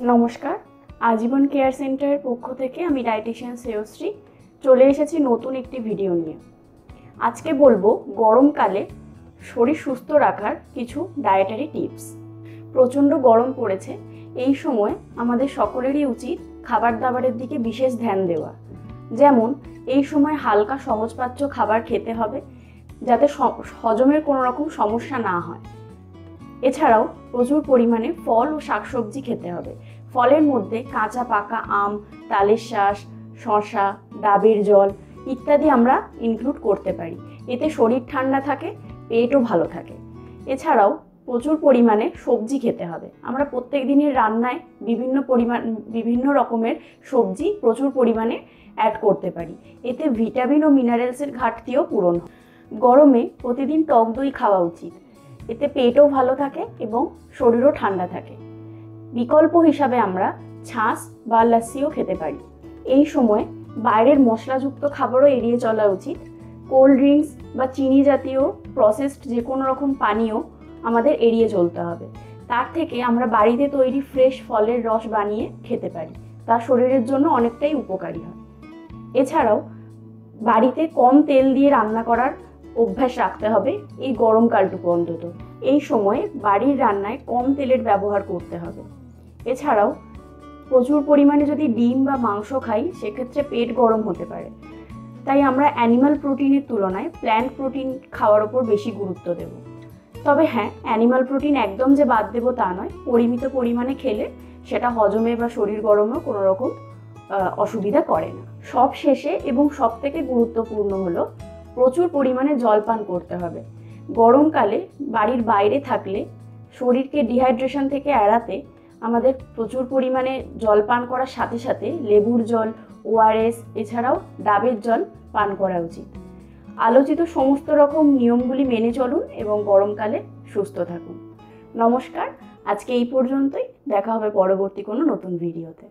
নমস্কার, আজীবন কেয়ার সেন্টারের পক্ষ থেকে আমি ডায়েটিশিয়ান শ্রেয়শ্রী চলে এসেছি নতুন একটি ভিডিও নিয়ে। আজকে বলবো গরমকালে শরীর সুস্থ রাখার কিছু ডায়েটারি টিপস। প্রচণ্ড গরম পড়েছে, এই সময় আমাদের সকলেরই উচিত খাবার দাবারের দিকে বিশেষ ধ্যান দেওয়া। যেমন এই সময় হালকা সহজপাচ্য খাবার খেতে হবে যাতে হজমের কোনো রকম সমস্যা না হয়। এছাড়াও প্রচুর পরিমাণে ফল ও শাকসবজি খেতে হবে। ফলের মধ্যে কাঁচা পাকা আম, তালের শাঁস, শসা, ডাবের জল ইত্যাদি আমরা ইনক্লুড করতে পারি। এতে শরীর ঠান্ডা থাকে, পেটও ভালো থাকে। এছাড়াও প্রচুর পরিমাণে সবজি খেতে হবে। আমরা প্রত্যেক দিনের রান্নায় বিভিন্ন রকমের সবজি প্রচুর পরিমাণে অ্যাড করতে পারি। এতে ভিটামিন ও মিনারেলসের ঘাটতিও পূরণ হয়। গরমে প্রতিদিন টক দই খাওয়া উচিত, এতে পেটও ভালো থাকে এবং শরীরও ঠান্ডা থাকে। বিকল্প হিসাবে আমরা ছাঁচ বা লাস্সিও খেতে পারি। এই সময় বাইরের মশলাযুক্ত খাবারও এড়িয়ে চলা উচিত। কোল্ড ড্রিঙ্কস বা চিনি জাতীয় প্রসেসড যে কোনো রকম পানীয় আমাদের এড়িয়ে চলতে হবে। তার থেকে আমরা বাড়িতে তৈরি ফ্রেশ ফলের রস বানিয়ে খেতে পারি, তা শরীরের জন্য অনেকটাই উপকারী হয়। এছাড়াও বাড়িতে কম তেল দিয়ে রান্না করার অভ্যাস রাখতে হবে এই গরমকালটুকু অন্তত। এই সময়ে বাড়ির রান্নায় কম তেলের ব্যবহার করতে হবে। এছাড়াও প্রচুর পরিমাণে যদি ডিম বা মাংস খাই সেক্ষেত্রে পেট গরম হতে পারে। তাই আমরা অ্যানিমাল প্রোটিনের তুলনায় প্ল্যান্ট প্রোটিন খাওয়ার ওপর বেশি গুরুত্ব দেব। তবে হ্যাঁ, অ্যানিমাল প্রোটিন একদম যে বাদ দেবো তা নয়, পরিমিত পরিমাণে খেলে সেটা হজমে বা শরীর গরমেও কোনো রকম অসুবিধা করে না। সব শেষে এবং সব থেকে গুরুত্বপূর্ণ হলো প্রচুর পরিমাণে জল পান করতে হবে। গরমকালে বাড়ির বাইরে থাকলে শরীরকে ডিহাইড্রেশন থেকে এড়াতে আমাদের প্রচুর পরিমাণে জল পান করার সাথে সাথে লেবুর জল, ওআরএস এছাড়াও ডাবের জল পান করা উচিত। আলোচিত সমস্ত রকম নিয়মগুলি মেনে চলুন এবং গরমকালে সুস্থ থাকুন। নমস্কার, আজকে এই পর্যন্তই। দেখা হবে পরবর্তী কোনো নতুন ভিডিওতে।